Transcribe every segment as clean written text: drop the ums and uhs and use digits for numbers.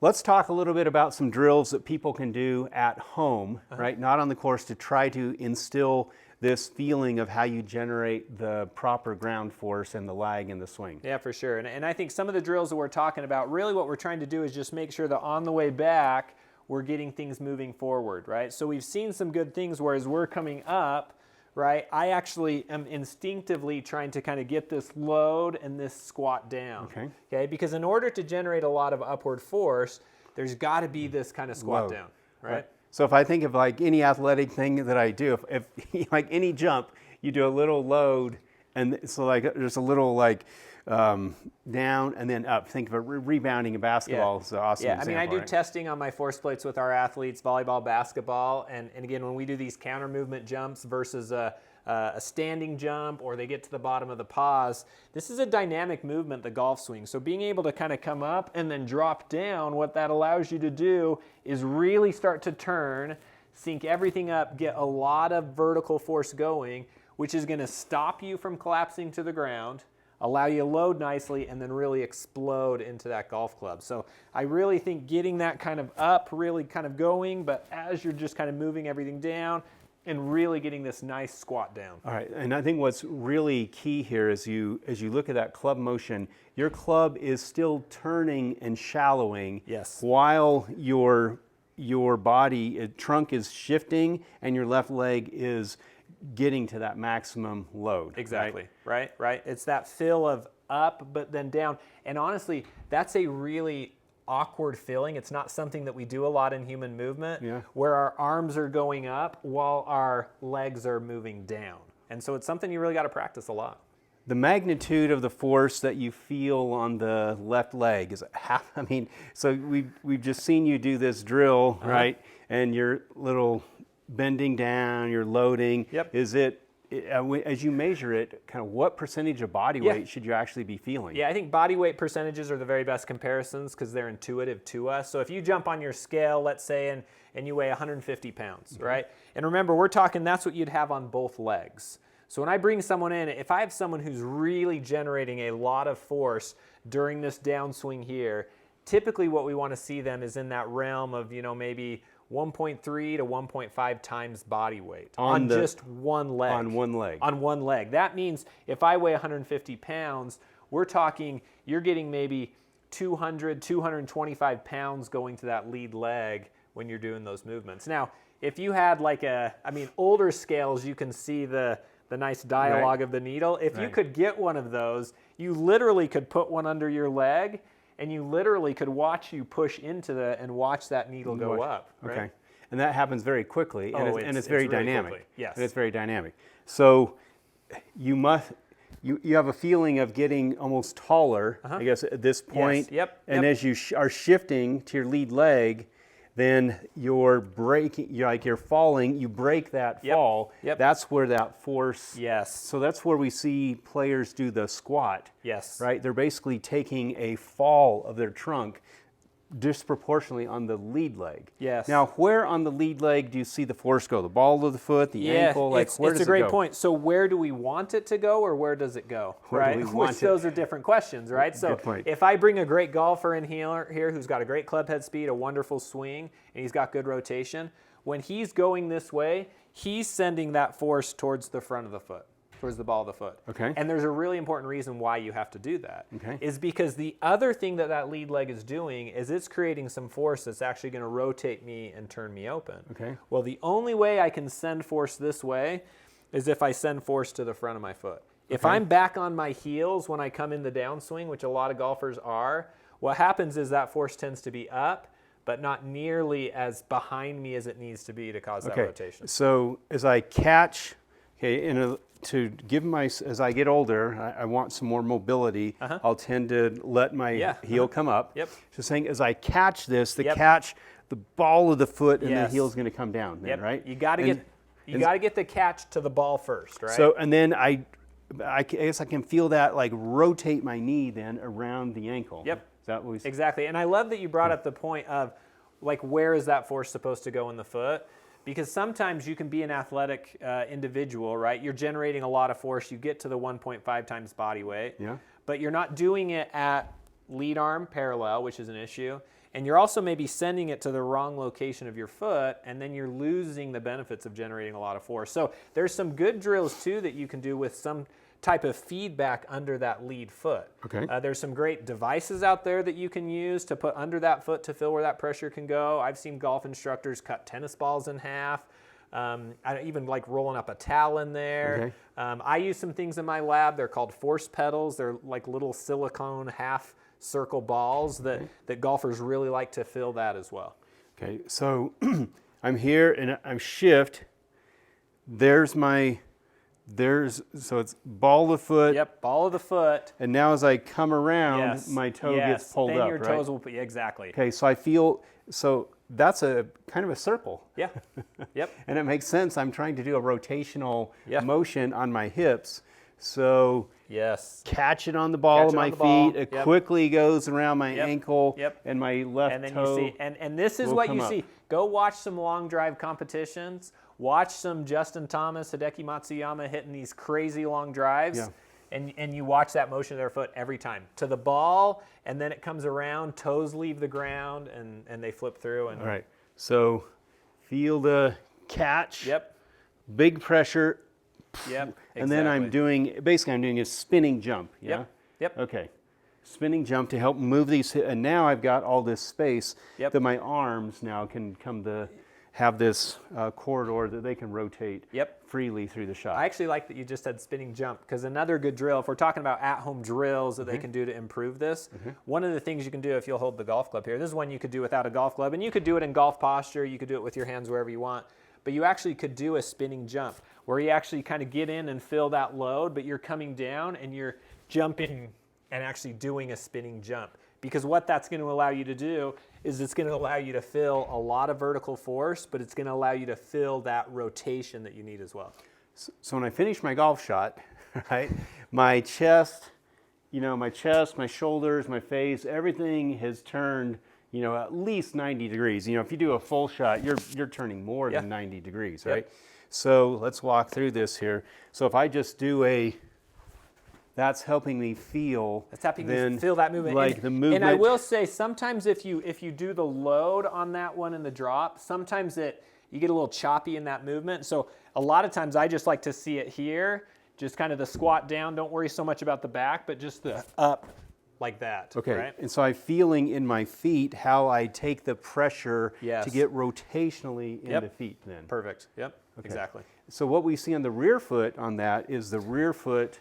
let's talk a little bit about some drills that people can do at home, right? Not on the course, to try to instill this feeling of how you generate the proper ground force and the lag in the swing. Yeah, for sure. And I think some of the drills that we're talking about, really what we're trying to do is just make sure that on the way back, we're getting things moving forward, right? So we've seen some good things where as we're coming up, right, I actually am instinctively trying to kind of get this load and this squat down. Okay? Because in order to generate a lot of upward force, there's got to be this kind of squat down, right? So if I think of like any athletic thing that I do, if like any jump, you do a little load, and so like there's a little like down and then up. Think of it rebounding in basketball. It's an awesome example. I mean, I do testing on my force plates with our athletes, volleyball, basketball, and again, when we do these counter movement jumps versus a standing jump, or they get to the bottom of the pause, this is a dynamic movement, the golf swing. So being able to kind of come up and then drop down, what that allows you to do is really start to turn, sync everything up, get a lot of vertical force going, which is going to stop you from collapsing to the ground, allow you to load nicely, and then really explode into that golf club. So I really think getting that kind of up, really kind of going, but as you're just kind of moving everything down and really getting this nice squat down. All right, and I think what's really key here is as you look at that club motion, your club is still turning and shallowing while your body, trunk is shifting and your left leg is getting to that maximum load. Exactly, right? It's that fill of up but then down. And honestly, that's a really awkward feeling. It's not something that we do a lot in human movement, where our arms are going up while our legs are moving down. And so it's something you really got to practice a lot. The magnitude of the force that you feel on the left leg is half. I mean, so we've just seen you do this drill, right? And you're little bending down, you're loading. Is it, as you measure it, kind of what percentage of body weight should you actually be feeling? Yeah, I think body weight percentages are the very best comparisons because they're intuitive to us. So if you jump on your scale, let's say, and you weigh 150 pounds, right? And remember, we're talking, that's what you'd have on both legs. So when I bring someone in, if I have someone who's really generating a lot of force during this downswing here, typically what we want to see them is in that realm of, maybe 1.3 to 1.5 times body weight on just one leg. On one leg. On one leg. That means if I weigh 150 pounds, we're talking you're getting maybe 200, 225 pounds going to that lead leg when you're doing those movements. Now, if you had like older scales, you can see the nice dialogue of the needle. If you could get one of those, you literally could put one under your leg, and you literally could watch you push into and watch that needle go up. Right? Okay, and that happens very quickly, and it's very dynamic. Quickly. Yes, and it's very dynamic. So you have a feeling of getting almost taller, I guess, at this point. And as you are shifting to your lead leg, then you're breaking, you're falling, you break that fall. That's where that force. So that's where we see players do the squat. Right? They're basically taking a fall of their trunk disproportionately on the lead leg. Now, where on the lead leg do you see the force go? The ball of the foot, the ankle? Like, where does it go? It's a great point. So where do we want it to go, or where does it go? Those are different questions, right? So if I bring a great golfer in here who's got a great club head speed, a wonderful swing, and he's got good rotation, when he's going this way, he's sending that force towards the front of the foot, towards the ball of the foot. And there's a really important reason why you have to do that. Is because the other thing that lead leg is doing is it's creating some force that's actually going to rotate me and turn me open. Well, the only way I can send force this way is if I send force to the front of my foot. If I'm back on my heels when I come in the downswing, which a lot of golfers are, what happens is that force tends to be up, but not nearly as behind me as it needs to be to cause that rotation. So as I catch, as I get older, I want some more mobility. I'll tend to let my heel come up. So saying, as I catch this, catch, the ball of the foot and the heel is going to come down. Then, right? You got to get the catch to the ball first, right? So and then I guess I can feel that like rotate my knee then around the ankle. Is that what we Exactly. And I love that you brought up the point of like where is that force supposed to go in the foot? Because sometimes you can be an athletic individual, right? You're generating a lot of force. You get to the 1.5 times body weight, but you're not doing it at lead arm parallel, which is an issue, and you're also maybe sending it to the wrong location of your foot, and then you're losing the benefits of generating a lot of force. So there's some good drills too that you can do with some type of feedback under that lead foot. Okay. There's some great devices out there that you can use to put under that foot to feel where that pressure can go. I've seen golf instructors cut tennis balls in half. I even like rolling up a towel in there. Okay. I use some things in my lab. They're called force pedals. They're like little silicone half circle balls that golfers really like to feel that as well. Okay, so I'm here and I'm shift. So it's ball of the foot. Yep, ball of the foot. And now as I come around, my toe gets pulled then up, your toes will, exactly. Okay, so I feel, so that's a kind of a circle. Yeah, yep. And it makes sense. I'm trying to do a rotational motion on my hips. So catch it on the ball of my feet. It quickly goes around my ankle and my left and then toe. You see, and this is what you see. Go watch some long drive competitions. Watch some Justin Thomas, Hideki Matsuyama hitting these crazy long drives. Yeah. And you watch that motion of their foot every time. To the ball, and then it comes around, toes leave the ground, and they flip through. And all right, so feel the catch. Yep. Big pressure. Yep, exactly. And then I'm doing a spinning jump, yeah? Yep. Okay, spinning jump to help move these, and now I've got all this space that my arms now can come to have this corridor that they can rotate freely through the shot. I actually like that you just said spinning jump, because another good drill, if we're talking about at-home drills that they can do to improve this, one of the things you can do if you'll hold the golf club here, this is one you could do without a golf club, and you could do it in golf posture, you could do it with your hands wherever you want, but you actually could do a spinning jump where you actually kind of get in and feel that load, but you're coming down and you're jumping and actually doing a spinning jump. Because what that's going to allow you to do is it's going to allow you to feel a lot of vertical force, but it's going to allow you to feel that rotation that you need as well. So when I finish my golf shot, right, my chest, my shoulders, my face, everything has turned, at least 90 degrees. If you do a full shot, you're turning more than 90 degrees, right? So let's walk through this here. So if I just do that's helping me feel. That's helping me feel that movement. Like the movement. And I will say, sometimes if you do the load on that one in the drop, sometimes you get a little choppy in that movement. So a lot of times I just like to see it here, just kind of the squat down. Don't worry so much about the back, but just the up like that. Okay. Right? And so I'm feeling in my feet how I take the pressure to get rotationally in the feet then. Perfect. Yep. Okay. Exactly. So what we see on the rear foot on that is the rear foot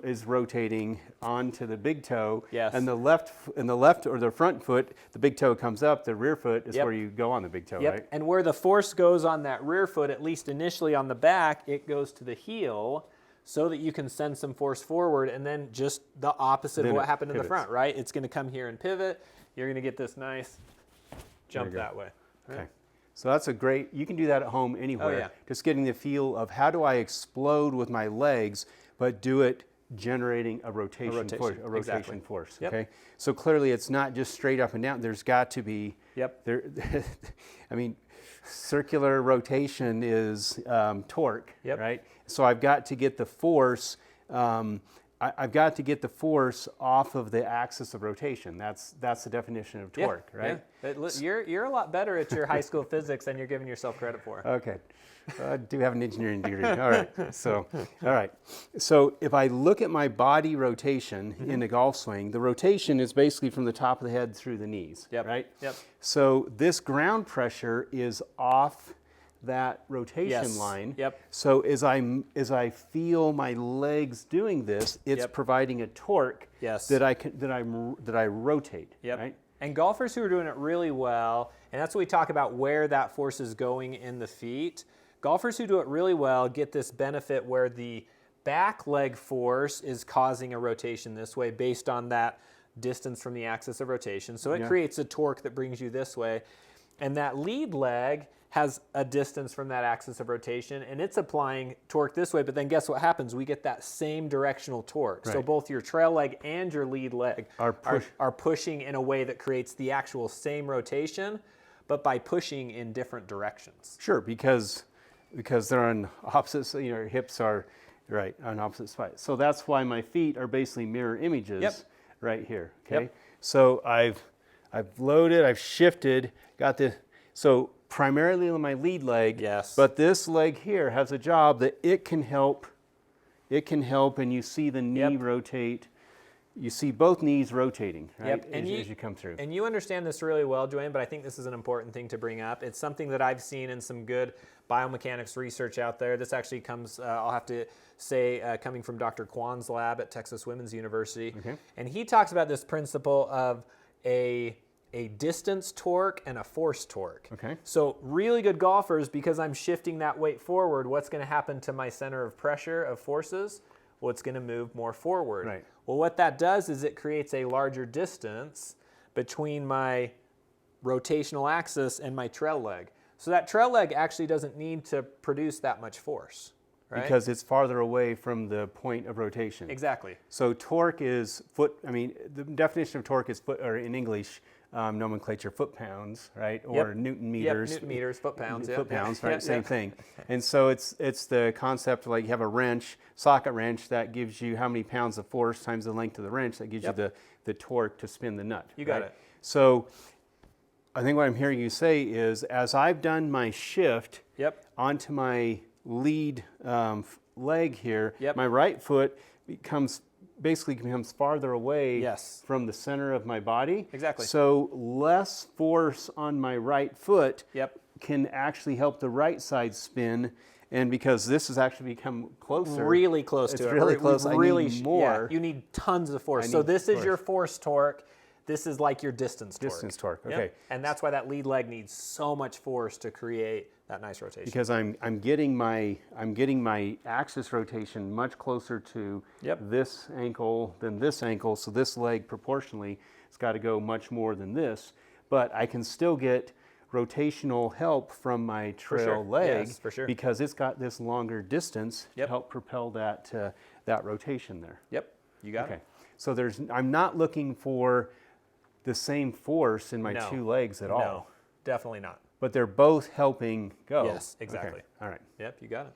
is rotating onto the big toe, and the left or the front foot, the big toe comes up. The rear foot is where you go on the big toe, right? And where the force goes on that rear foot, at least initially on the back, it goes to the heel, so that you can send some force forward, and then just the opposite of what happened in the front, right? It's going to come here and pivot. You're going to get this nice jump that way. Okay. So that's you can do that at home anywhere. Just getting the feel of how do I explode with my legs, but do it generating a rotation force. Okay, so clearly it's not just straight up and down. There's got to be circular rotation is torque, right? So I've got to get the force. I've got to get the force off of the axis of rotation. That's the definition of torque, right? Yeah. You're a lot better at your high school physics than you're giving yourself credit for. Okay. I do have an engineering degree. All right. So if I look at my body rotation in a golf swing, the rotation is basically from the top of the head through the knees, right? Yep. So this ground pressure is off that rotation line. Yep. So as I feel my legs doing this, it's providing a torque that I rotate. Yep. Right? And golfers who are doing it really well, and that's what we talk about, where that force is going in the feet. Golfers who do it really well get this benefit where the back leg force is causing a rotation this way based on that distance from the axis of rotation. So it creates a torque that brings you this way. And that lead leg has a distance from that axis of rotation, and it's applying torque this way, but then guess what happens? We get that same directional torque. Right. So both your trail leg and your lead leg are pushing in a way that creates the actual same rotation, but by pushing in different directions. Sure, because they're on opposites, your hips are on opposite sides. So that's why my feet are basically mirror images right here, okay? Yep. So I've loaded, I've shifted, got the, so primarily on my lead leg, yes. but this leg here has a job that it can help, and you see the knee rotate. You see both knees rotating, right, as you come through. And you understand this really well, Dwayne, but I think this is an important thing to bring up. It's something that I've seen in some good biomechanics research out there. This actually comes, I'll have to say, coming from Dr. Kwan's lab at Texas Women's University. Okay. And he talks about this principle of a distance torque and a force torque. Okay. So really good golfers, because I'm shifting that weight forward, what's going to happen to my center of pressure of forces? Well, it's going to move more forward. Right. Well, what that does is it creates a larger distance between my rotational axis and my trail leg. So that trail leg actually doesn't need to produce that much force. Right? Because it's farther away from the point of rotation. Exactly. So torque is foot, I mean, the definition of torque is foot, or in English nomenclature, foot-pounds, right? Or Newton meters. Newton meters, foot-pounds. Foot-pounds, right? Same thing. And so it's the concept, like you have a wrench, socket wrench, that gives you how many pounds of force times the length of the wrench, that gives you the torque to spin the nut. You got it. So I think what I'm hearing you say is, as I've done my shift onto my lead leg here, my right foot basically becomes farther away from the center of my body. Exactly. So less force on my right foot can actually help the right side spin. And because this has actually become closer. Really close to it. It's really close. I need more. Yeah, you need tons of force. So this is your force torque. This is like your distance torque. Distance torque, okay. And that's why that lead leg needs so much force to create that nice rotation. Because I'm getting my axis rotation much closer to this ankle than this ankle, so this leg proportionally has got to go much more than this, but I can still get rotational help from my trail leg because it's got this longer distance to help propel that rotation there. Yep, you got it. So I'm not looking for the same force in my two legs at all. No, definitely not. But they're both helping go. Yes, exactly. Okay. All right. Yep, you got it.